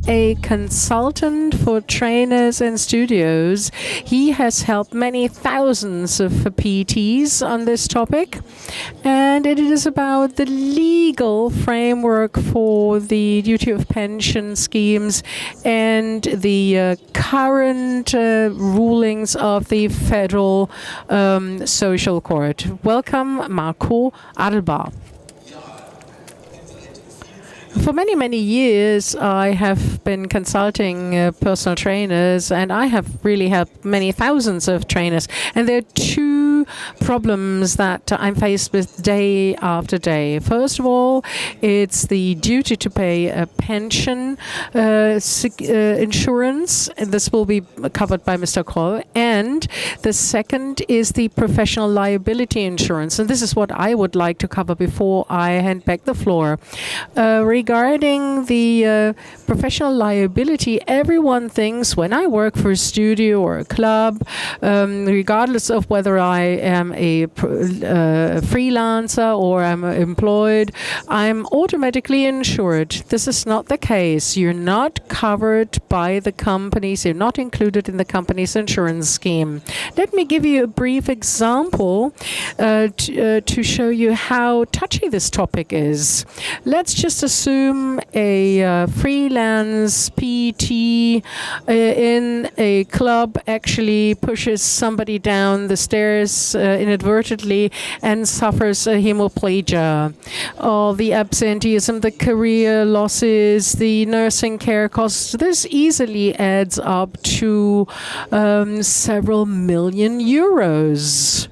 a consultant for trainers and studios. He has helped many thousands of PTs on this topic, and it is about the legal framework for the duty of pension schemes and the current rulings of the Federal Social Court. Welcome, Marco Adelbar. For many, many years, I have been consulting personal trainers, and I have really helped many thousands of trainers. And there are two problems that I'm faced with day after day. First of all, it's the duty to pay a pension insurance. And this will be covered by Mr. Kroll. And the second is the professional liability insurance. And this is what I would like to cover before I hand back the floor. Regarding the professional liability, everyone thinks when I work for a studio or a club, regardless of whether I am a freelancer or I'm employed, I'm automatically insured. This is not the case. You're not covered by the companies. You're not included in the company's insurance scheme. Let me give you a brief example to show you how touchy this topic is. Let's just assume a freelance PT in a club actually pushes somebody down the stairs inadvertently and suffers a hemiplegia. All the absenteeism, the career losses, the nursing care costs, this easily adds up to several million euros.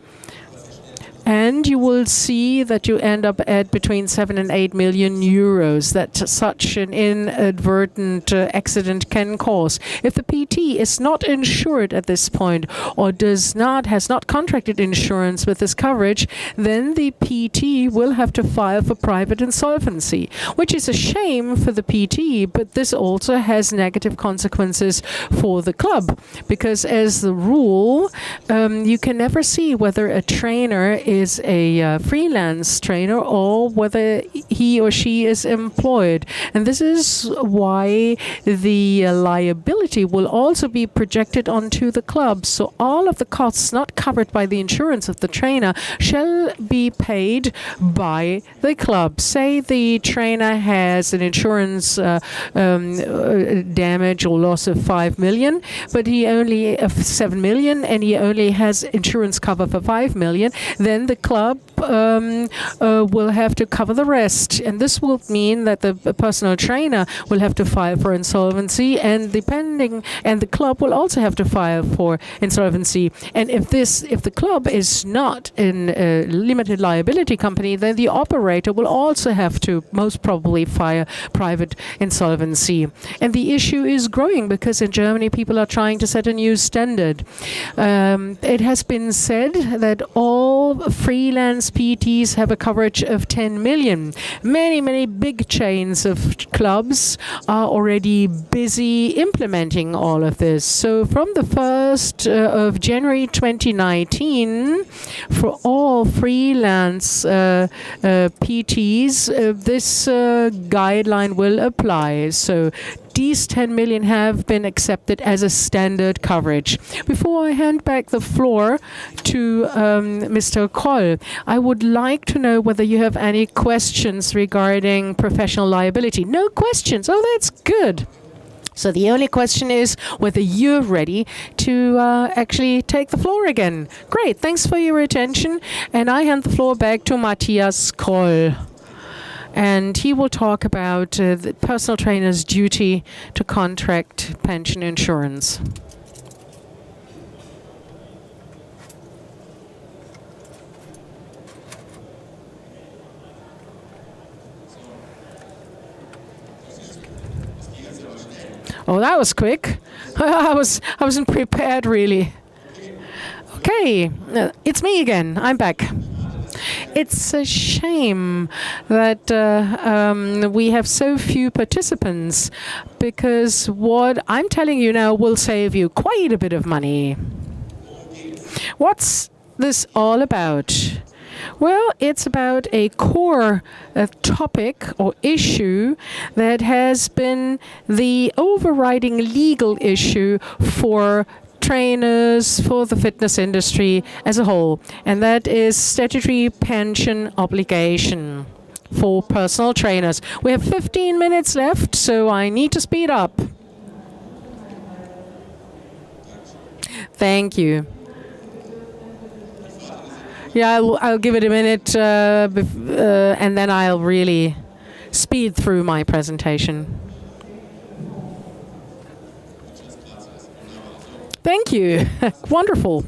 And you will see that you end up at between 7 and 8 million euros that such an inadvertent accident can cause. If the PT is not insured at this point or has not contracted insurance with this coverage, then the PT will have to file for private insolvency, which is a shame for the PT, but this also has negative consequences for the club, because as the rule, you can never see whether a trainer is a freelance trainer or whether he or she is employed. And this is why the liability will also be projected onto the club. So all of the costs not covered by the insurance of the trainer shall be paid by the club. Say the trainer has an insurance damage or loss of 5 million, but he only 7 million, and he only has insurance cover for 5 million, then the club will have to cover the rest. And this will mean that the personal trainer will have to file for insolvency, and the club will also have to file for insolvency. And if the club is not in a limited liability company, then the operator will also have to most probably file private insolvency. And the issue is growing because in Germany people are trying to set a new standard. It has been said that all freelance PTs have a coverage of 10 million. Many, many big chains of clubs are already busy implementing all of this. So from the 1st of January 2019, for all freelance PTs, this guideline will apply. So these 10 million have been accepted as a standard coverage. Before I hand back the floor to Mr. Kroll, I would like to know whether you have any questions regarding professional liability. No questions. Oh, that's good. So the only question is whether you're ready to actually take the floor again. Great. Thanks for your attention. And I hand the floor back to Matthias Kroll. And he will talk about the personal trainer's duty to contract pension insurance. Oh, that was quick. I wasn't prepared, really. Okay, it's me again. I'm back. It's a shame that we have so few participants, because what I'm telling you now will save you quite a bit of money. What's this all about? Well, it's about a core topic or issue that has been the overriding legal issue for trainers, for the fitness industry as a whole, and that is statutory pension obligation for personal trainers. We have 15 minutes left, so I need to speed up. Thank you. Yeah, I'll give it a minute, and then I'll really speed through my presentation. Thank you. Wonderful.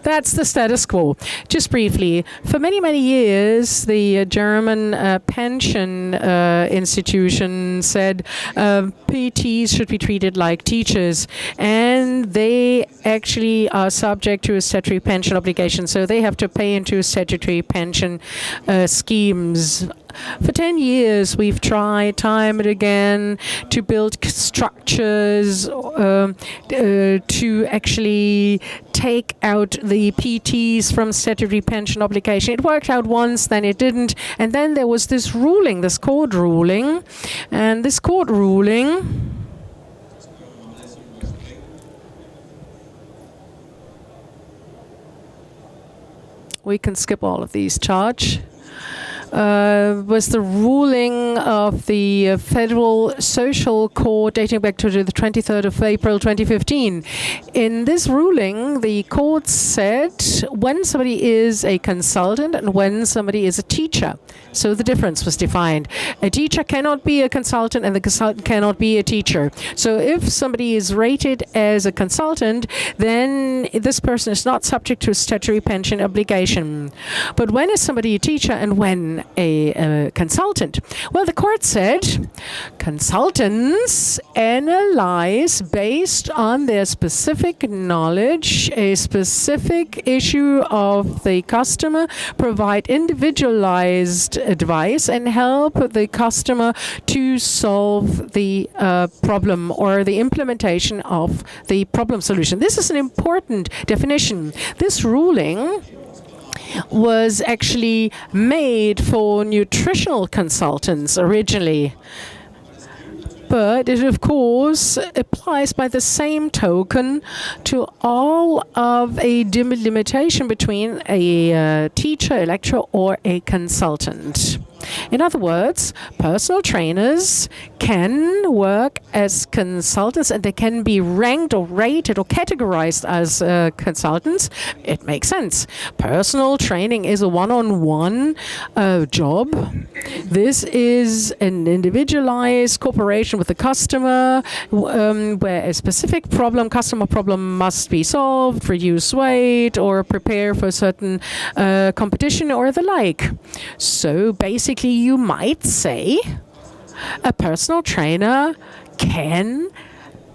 That's the status quo. Just briefly, for many, many years, the German pension institution said PTs should be treated like teachers, and they actually are subject to a statutory pension obligation, so they have to pay into statutory pension schemes. For 10 years, we've tried time and again to build structures to actually take out the PTs from statutory pension obligation. It worked out once, then it didn't. And then there was this ruling, this court ruling. And this court ruling we can skip all of these charts. Was the ruling of the Federal Social Court dating back to the 23rd of April 2015. In this ruling, the court said when somebody is a consultant and when somebody is a teacher. So the difference was defined. A teacher cannot be a consultant and the consultant cannot be a teacher. So if somebody is rated as a consultant, then this person is not subject to statutory pension obligation. But when is somebody a teacher and when a consultant? Well, the court said consultants analyze based on their specific knowledge, a specific issue of the customer, provide individualized advice, and help the customer to solve the problem or the implementation of the problem solution. This is an important definition. This ruling was actually made for nutritional consultants originally. But it, of course, applies by the same token to all of a limitation between a teacher, a lecturer, or a consultant. In other words, personal trainers can work as consultants and they can be ranked or rated or categorized as consultants. It makes sense. Personal training is a one-on-one job. This is an individualized cooperation with the customer where a specific customer problem must be solved, reduce weight, or prepare for a certain competition or the like. So basically, you might say a personal trainer can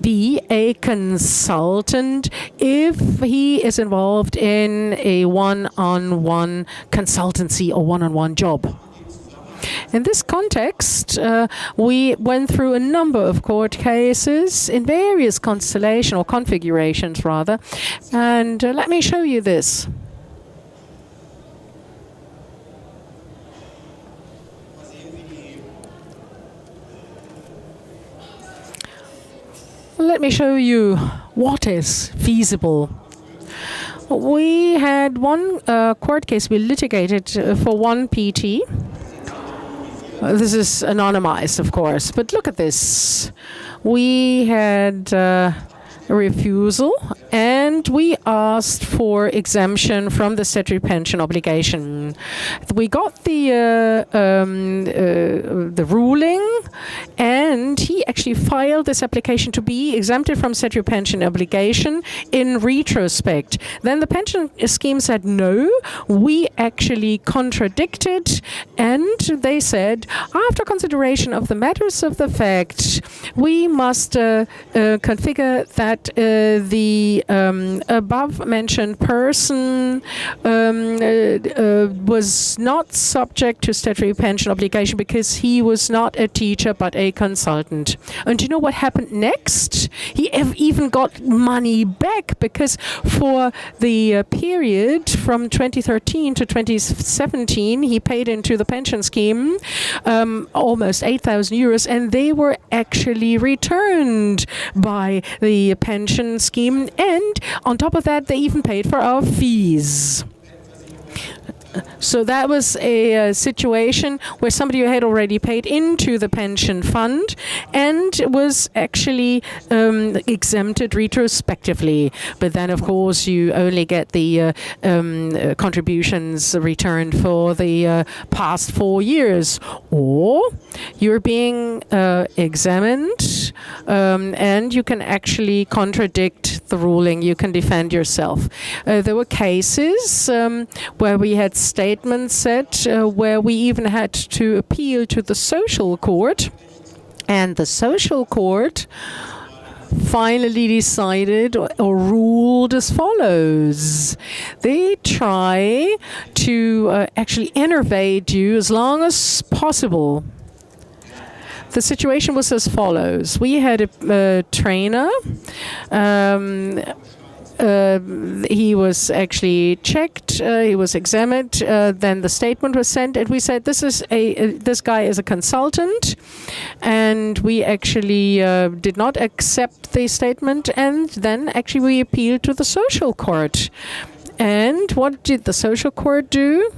be a consultant if he is involved in a one-on-one consultancy or one-on-one job. In this context, we went through a number of court cases in various constellations or configurations, rather, and let me show you this. Let me show you what is feasible. We had one court case we litigated for one PT. This is anonymized, of course, but look at this. We had a refusal, and we asked for exemption from the statutory pension obligation. We got the ruling, and he actually filed this application to be exempted from statutory pension obligation in retrospect. Then the pension scheme said, no, we actually contradicted, and they said, after consideration of the matters of the fact, we must configure that the above-mentioned person was not subject to statutory pension obligation because he was not a teacher but a a consultant. And you know what happened next? He even got money back, because for the period from 2013 to 2017, he paid into the pension scheme almost 8,000 euros, and they were actually returned by the pension scheme. And on top of that, they even paid for our fees. So that was a situation where somebody had already paid into the pension fund and was actually exempted retrospectively. But then, of course, you only get the contributions returned for the past 4 years. Or you're being examined and you can actually contradict the ruling. You can defend yourself. There were cases where we had statements said where we even had to appeal to the social court, and the social court finally decided or ruled as follows. They try to actually enervate you as long as possible. The situation was as follows. We had a trainer. He was actually checked. He was examined. Then the statement was sent, and we said, this guy is a consultant, and we actually did not accept the statement. And then actually we appealed to the social court. And what did the social court do?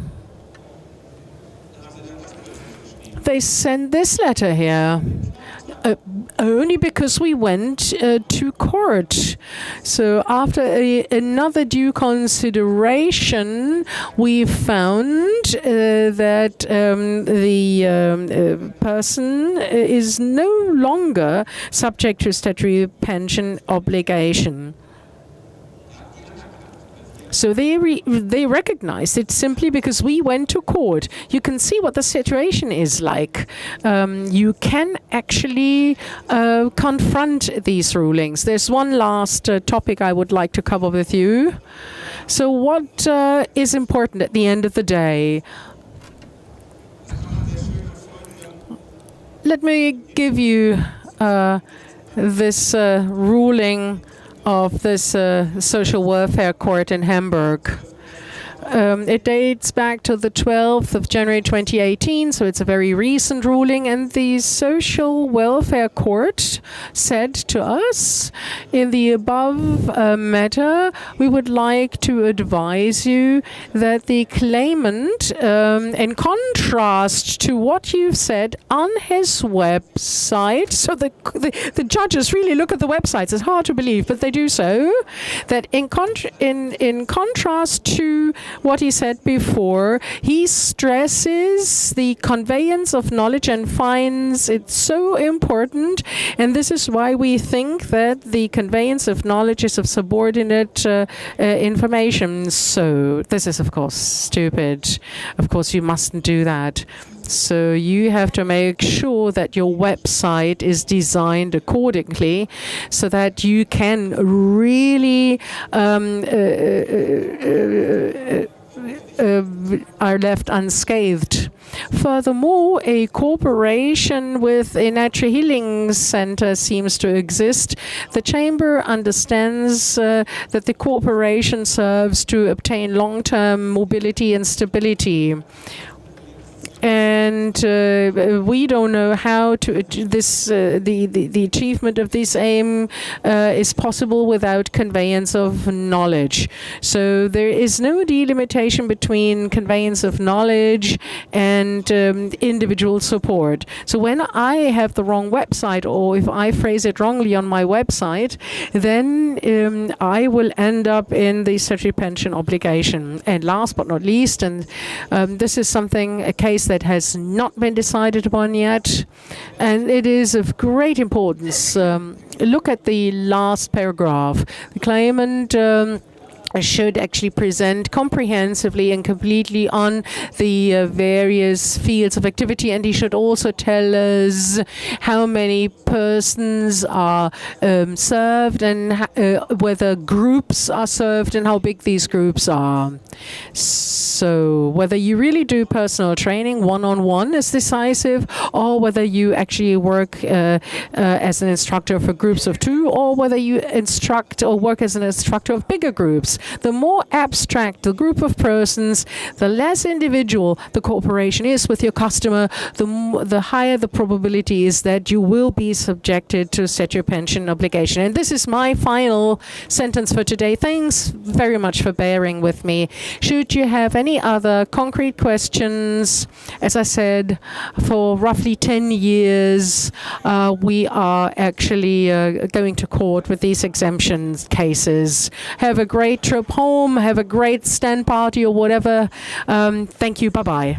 They sent this letter here. Only because we went to court. So after another due consideration, we found that the person is no longer subject to statutory pension obligation. So they recognized it simply because we went to court. You can see what the situation is like. You can actually confront these rulings. There's one last topic I would like to cover with you. So what is important at the end of the day? Let me give you this ruling of this social welfare court in Hamburg. It dates back to the 12th of January 2018, so it's a very recent ruling. And the social welfare court said to us, in the above matter, we would like to advise you that the claimant, in contrast to what you've said on his website, so the judges really look at the websites, it's hard to believe, but they do so, that in contrast to what he said before, he stresses the conveyance of knowledge and finds it so important. And this is why we think that the conveyance of knowledge is of subordinate information. So this is, of course, stupid. Of course, you mustn't do that. So you have to make sure that your website is designed accordingly so that you can really are left unscathed. Furthermore, a cooperation with a natural healing center seems to exist. The Chamber understands that the cooperation serves to obtain long-term mobility and stability. And we don't know how to the achievement of this aim is possible without conveyance of knowledge. So there is no delimitation between conveyance of knowledge and individual support. So when I have the wrong website, or if I phrase it wrongly on my website, then I will end up in the statutory pension obligation. And last but not least, and this is a case that has not been decided upon yet, and it is of great importance. Look at the last paragraph. The claimant should actually present comprehensively and completely on the various fields of activity, and he should also tell us how many persons are served and whether groups are served and how big these groups are. So whether you really do personal training one-on-one is decisive, or whether you actually work as an instructor for groups of 2, or whether you instruct or work as an instructor of bigger groups. The more abstract the group of persons, the less individual the cooperation is with your customer, the higher the probability is that you will be subjected to set your pension obligation. And this is my final sentence for today. Thanks very much for bearing with me. Should you have any other concrete questions, as I said, for roughly 10 years, we are actually going to court with these exemption cases. Have a great trip home, have a great stand party or whatever. Thank you. Bye-bye.